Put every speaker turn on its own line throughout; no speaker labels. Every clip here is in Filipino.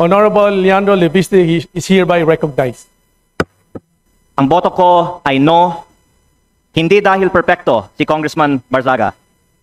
Honorable Leandro Leviste is hereby recognized.
Ang boto ko ay no, hindi dahil perpekto si Congressman Barzaga,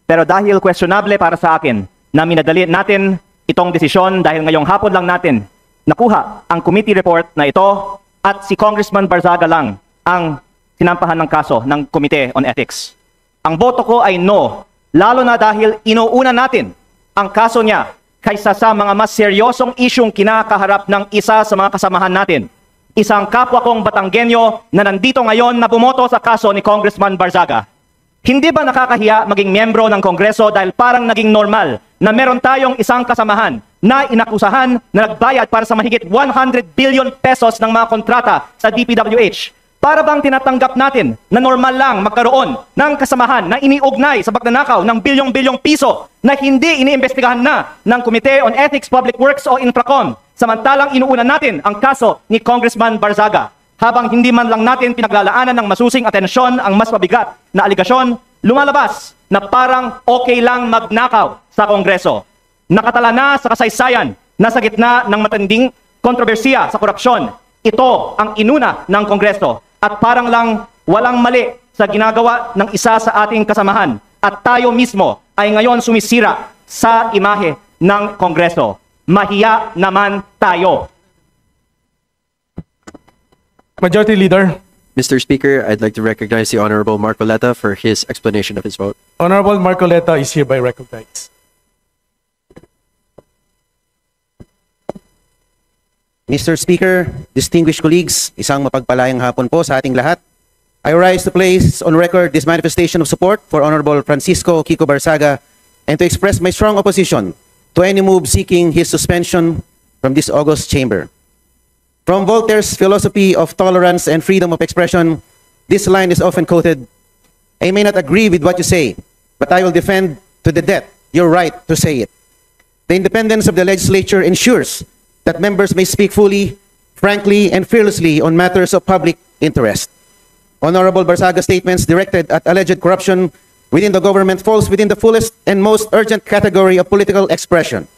pero dahil questionable para sa akin na minadali natin itong desisyon dahil ngayong hapon lang natin nakuha ang committee report na ito at si Congressman Barzaga lang ang sinampahan ng kaso ng Committee on Ethics. Ang boto ko ay no, lalo na dahil inuuna natin ang kaso niya kaysa sa mga mas seryosong isyong kinakaharap ng isa sa mga kasamahan natin. Isang kapwa kong Batanggenyo na nandito ngayon na bumoto sa kaso ni Congressman Barzaga. Hindi ba nakakahiya maging miyembro ng Kongreso dahil parang naging normal na meron tayong isang kasamahan na inakusahan na nagbayad para sa mahigit 100 billion pesos ng mga kontrata sa DPWH? Para bang tinatanggap natin na normal lang magkaroon ng kasamahan na iniugnay sa pagnanakaw ng bilyong-bilyong piso na hindi iniimbestigahan na ng Committee on Ethics, Public Works o Infracom, samantalang inuuna natin ang kaso ni Congressman Barzaga, habang hindi man lang natin pinaglalaanan ng masusing atensyon ang mas mabigat na aligasyon, lumalabas na parang okay lang magnakaw sa Kongreso. Nakatala na sa kasaysayan na sa gitna ng matinding kontrobersiya sa korupsyon, ito ang inuna ng Kongreso at parang lang walang mali sa ginagawa ng isa sa ating kasamahan at tayo mismo ay ngayon sumisira sa imahe ng Kongreso. Mahiya naman tayo.
Majority Leader.
Mr. Speaker, I'd like to recognize the Honorable Marcoleta for his explanation of his vote.
Honorable Marcoleta is hereby recognized.
Mr. Speaker, distinguished colleagues, isang mapagpalayang hapon po sa ating lahat. I rise to place on record this manifestation of support for Honorable Francisco Kiko Barzaga and to express my strong opposition to any move seeking his suspension from this august chamber. From Voltaire's philosophy of tolerance and freedom of expression, this line is often quoted, "I may not agree with what you say, but I will defend to the death your right to say it." The independence of the legislature ensures that members may speak fully, frankly, and fearlessly on matters of public interest. Honorable Barzaga's statements directed at alleged corruption within the government falls within the fullest and most urgent category of political expression.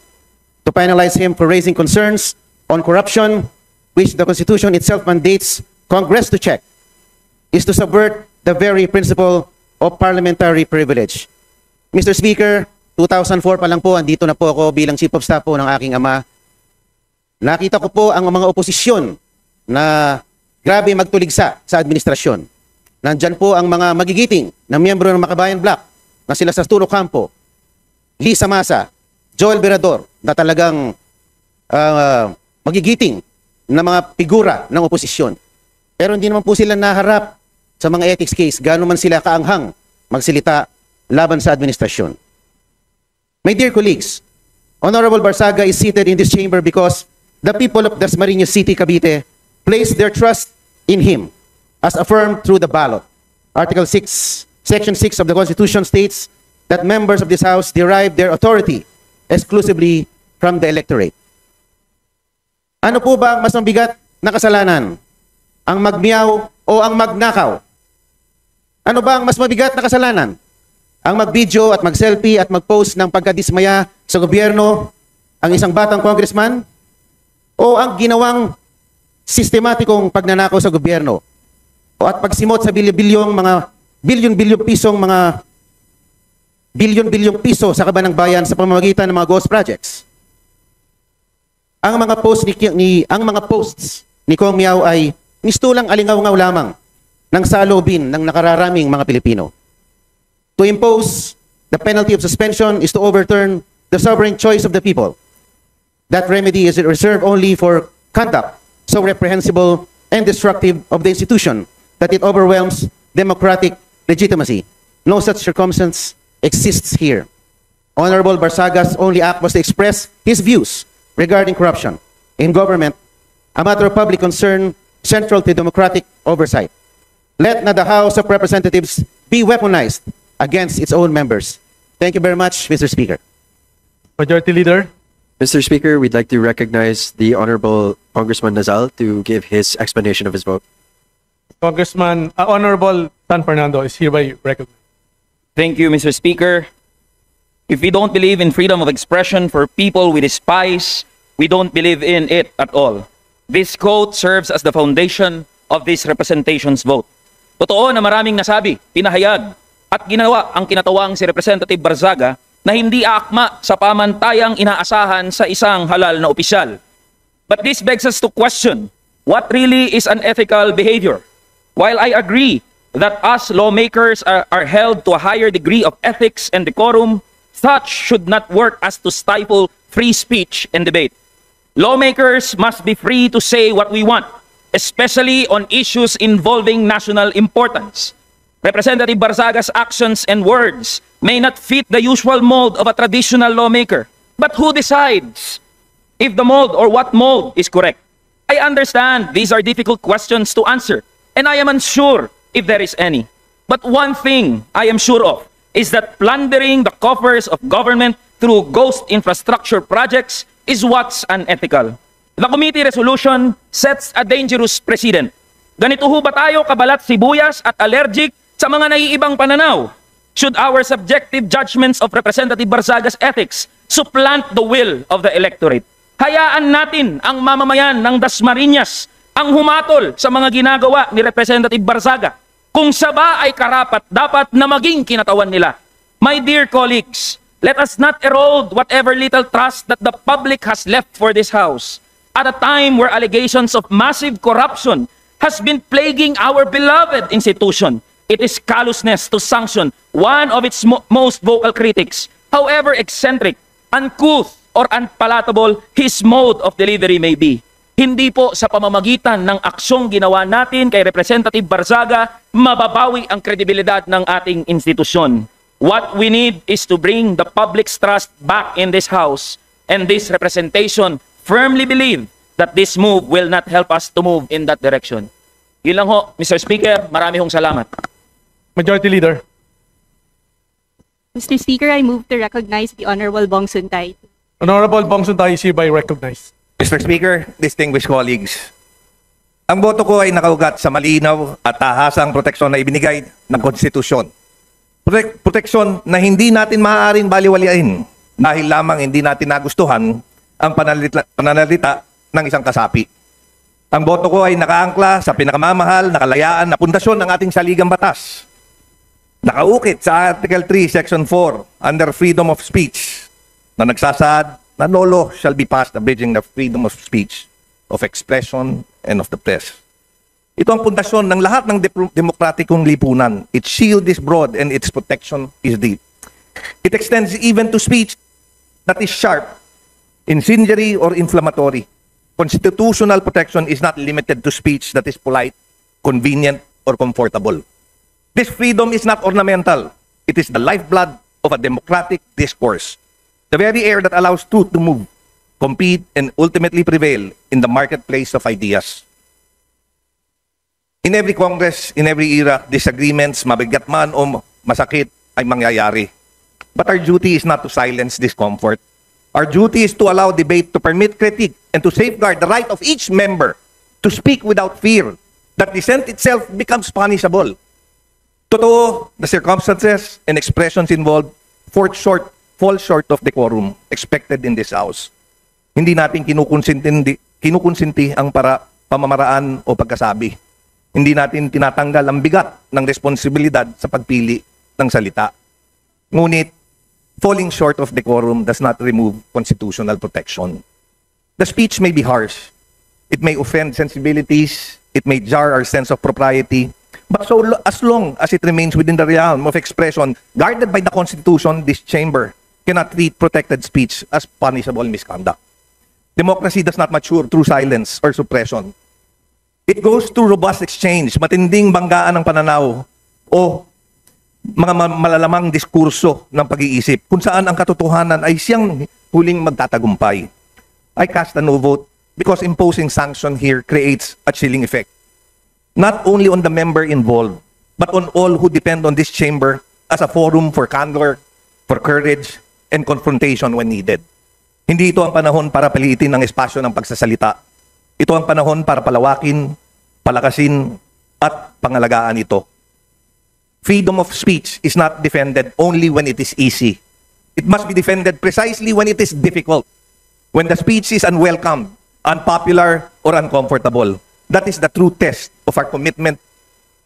To penalize him for raising concerns on corruption, which the Constitution itself mandates Congress to check, is to subvert the very principle of parliamentary privilege. Mr. Speaker, 2004 pa lang po, andito na po ako bilang Chief of Staff po ng aking ama. Nakita ko po ang mga oposisyon na grabe magtuligsa sa administrasyon. Nandyan po ang mga magigiting na miyembro ng Makabayan Bloc na sila sa Arturo Campo, Lisa Masa, Joel Verador na talagang magigiting na mga figura ng oposisyon. Pero hindi naman po sila naharap sa mga ethics case, gaano man sila kaanghang magsilita laban sa administrasyon. My dear colleagues, Honorable Barzaga is seated in this chamber because the people of Dasmariñas City, Cavite, place their trust in him, as affirmed through the ballot. Article 6, Section 6 of the Constitution states that members of this House derive their authority exclusively from the electorate. Ano po ba ang mas mabigat na kasalanan? Ang magmiyaw o ang magnakaw? Ano ba ang mas mabigat na kasalanan? Ang mag-video at mag-selfie at mag-post ng pagkadismaya sa gobyerno ang isang batang congressman? O ang ginawang sistematikong pagnanakaw sa gobyerno o at pagsimot sa bilyon-bilyong piso sa kaban ng bayan sa pamamagitan ng mga ghost projects. Ang mga posts ni Kong Miao ay mistulang alingaw-ngaw lamang ng saloobin ng nakararaming mga Pilipino. To impose the penalty of suspension is to overturn the sovereign choice of the people. That remedy is reserved only for conduct so reprehensible and destructive of the institution that it overwhelms democratic legitimacy. No such circumstance exists here. Honorable Barzaga's only act was to express his views regarding corruption in government, a matter of public concern central to democratic oversight. Let not the House of Representatives be weaponized against its own members. Thank you very much, Mr. Speaker.
Majority Leader.
Mr. Speaker, we'd like to recognize the Honorable Congressman Nazal to give his explanation of his vote.
Honorable San Fernando is hereby recognized.
Thank you, Mr. Speaker. If we don't believe in freedom of expression for people we despise, We don't believe in it at all. This quote serves as the foundation of this representation's vote. Totoo na maraming nasabi, pinahayag, at ginawa ang kinatawang si Representative Barzaga na hindi aakma sa pamantayang inaasahan sa isang halal na opisyal. But this begs us to question what really is unethical behavior. While I agree that us lawmakers are held to a higher degree of ethics and decorum, such should not work as to stifle free speech and debate. Lawmakers must be free to say what we want, especially on issues involving national importance. Representative Barzaga's actions and words may not fit the usual mold of a traditional lawmaker. But who decides if the mold or what mold is correct? I understand these are difficult questions to answer, and I am unsure if there is any. But one thing I am sure of is that plundering the coffers of government through ghost infrastructure projects is what's unethical. The committee resolution sets a dangerous precedent. Ganito ho ba tayo kabalat sibuyas at allergic sa mga naiibang pananaw? Should our subjective judgments of Representative Barzaga's ethics supplant the will of the electorate? Hayaan natin ang mamamayan ng Dasmariñas ang humatol sa mga ginagawa ni Representative Barzaga kung siya ba ay karapat dapat na maging kinatawan nila. My dear colleagues, let us not erode whatever little trust that the public has left for this House at a time where allegations of massive corruption has been plaguing our beloved institution. It is callousness to sanction one of its most vocal critics, however eccentric, uncouth, or unpalatable his mode of delivery may be. Hindi po sa pamamagitan ng aksyong ginawa natin kay Representative Barzaga mababawi ang kredibilidad ng ating institusyon. What we need is to bring the public's trust back in this House, and this representation firmly believe that this move will not help us to move in that direction. Yun lang ho, Mr. Speaker, marami hong salamat.
Majority Leader.
Mr. Speaker, I move to recognize the Honorable Bong Suntay.
Honorable Bong Suntay is hereby recognized.
Mr. Speaker, distinguished colleagues, ang boto ko ay nakaugat sa malinaw at tahasang proteksyon na ibinigay ng konstitusyon. Proteksyon na hindi natin maaaring baliwalain dahil lamang hindi natin nagustuhan ang pananalita ng isang kasapi. Ang boto ko ay nakaangkla sa pinakamamahal na kalayaan na pundasyon ng ating saligang batas. Nakaukit sa Article 3, Section 4, under freedom of speech, na nagsasaad na no law shall be passed abridging the freedom of speech, of expression, and of the press. Ito ang pundasyon ng lahat ng demokratikong lipunan. Its shield is broad and its protection is deep. It extends even to speech that is sharp, incendiary, or inflammatory. Constitutional protection is not limited to speech that is polite, convenient, or comfortable. This freedom is not ornamental. It is the lifeblood of a democratic discourse. The very air that allows truth to move, compete, and ultimately prevail in the marketplace of ideas. In every Congress, in every era, disagreements, mabigat man o masakit, ay mangyayari. But our duty is not to silence discomfort. Our duty is to allow debate, to permit critique, and to safeguard the right of each member to speak without fear that dissent itself becomes punishable. Totoo, the circumstances and expressions involved fall short of the quorum expected in this House. Hindi natin kinukonsinti ang pamamaraan o pagkasabi. Hindi natin tinatanggal ang bigat ng responsibilidad sa pagpili ng salita. Ngunit, falling short of decorum does not remove constitutional protection. The speech may be harsh. It may offend sensibilities. It may jar our sense of propriety. But as long as it remains within the realm of expression guarded by the Constitution, this chamber cannot treat protected speech as punishable misconduct. Democracy does not mature through silence or suppression. It goes through robust exchange, matinding banggaan ng pananaw o mga malalamang diskurso ng pag-iisip kung saan ang katotohanan ay siyang huling magtatagumpay. I cast a no vote because imposing sanction here creates a chilling effect. Not only on the member involved, but on all who depend on this chamber as a forum for candor, for courage, and confrontation when needed. Hindi ito ang panahon para paliitin ang espasyo ng pagsasalita. Ito ang panahon para palawakin, palakasin, at pangalagaan ito. Freedom of speech is not defended only when it is easy. It must be defended precisely when it is difficult. when the speech is unwelcome, unpopular, or uncomfortable. That is the true test of our commitment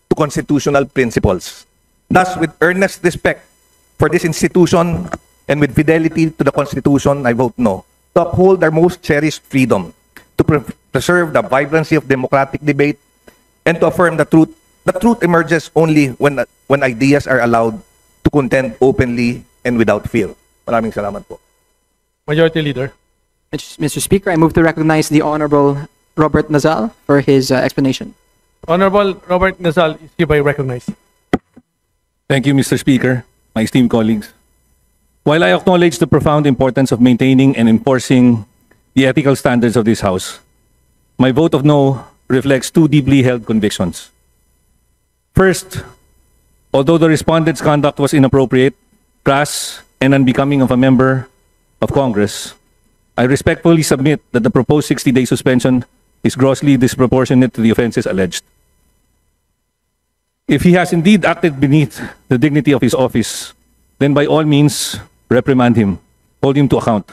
to constitutional principles. Thus, with earnest respect for this institution and with fidelity to the Constitution, I vote no. To uphold our most cherished freedom, to preserve the vibrancy of democratic debate, and to affirm the truth. The truth emerges only when ideas are allowed to contend openly and without fear. Maraming salamat po.
Majority Leader.
Mr. Speaker, I move to recognize the Honorable Robert Nazal for his explanation.
Honorable Robert Nazal is hereby recognized.
Thank you, Mr. Speaker, my esteemed colleagues. While I acknowledge the profound importance of maintaining and enforcing the ethical standards of this House, my vote of no reflects two deeply held convictions. First, although the respondent's conduct was inappropriate, crass, and unbecoming of a member of Congress, I respectfully submit that the proposed 60-day suspension is grossly disproportionate to the offenses alleged. If he has indeed acted beneath the dignity of his office, then by all means, reprimand him, hold him to account.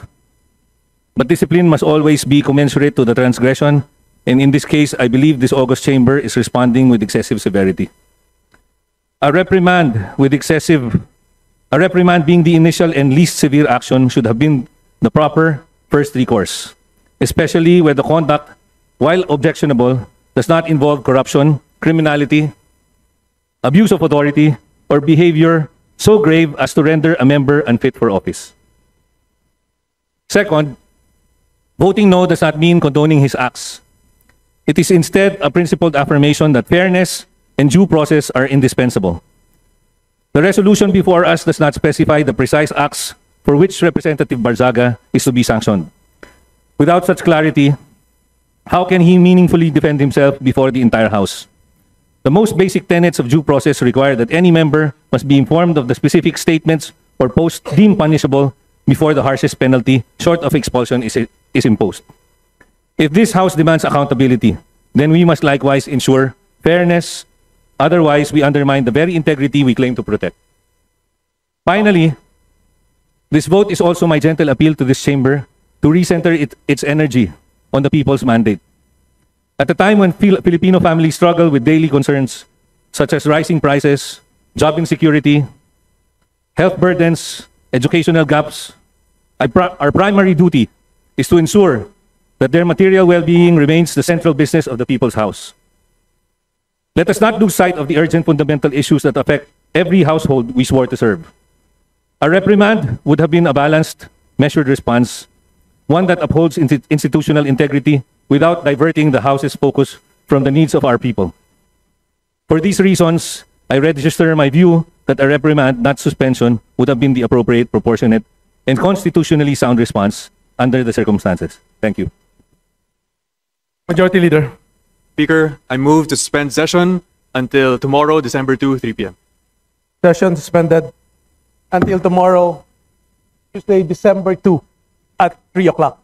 But discipline must always be commensurate to the transgression, and in this case, I believe this august chamber is responding with excessive severity. A reprimand being the initial and least severe action should have been the proper first recourse, especially where the conduct, while objectionable, does not involve corruption, criminality, abuse of authority, or behavior so grave as to render a member unfit for office. Second, voting no does not mean condoning his acts. It is instead a principled affirmation that fairness and due process are indispensable. The resolution before us does not specify the precise acts for which Representative Barzaga is to be sanctioned. Without such clarity, how can he meaningfully defend himself before the entire House? The most basic tenets of due process require that any member must be informed of the specific statements or posts deemed punishable before the harshest penalty, short of expulsion, is imposed. If this House demands accountability, then we must likewise ensure fairness. Otherwise, we undermine the very integrity we claim to protect. Finally, this vote is also my gentle appeal to this chamber to recenter its energy on the people's mandate. At a time when Filipino families struggle with daily concerns such as rising prices, job insecurity, health burdens, educational gaps, our primary duty is to ensure that their material well-being remains the central business of the People's House. Let us not lose sight of the urgent fundamental issues that affect every household we swore to serve. A reprimand would have been a balanced, measured response, one that upholds institutional integrity without diverting the House's focus from the needs of our people. For these reasons, I register my view that a reprimand, not suspension, would have been the appropriate, proportionate, and constitutionally sound response under the circumstances. Thank you.
Majority Leader.
Speaker, I move to suspend session until tomorrow, December 2, 3 p.m.
Session suspended until tomorrow, Tuesday, December 2 at 3 o'clock.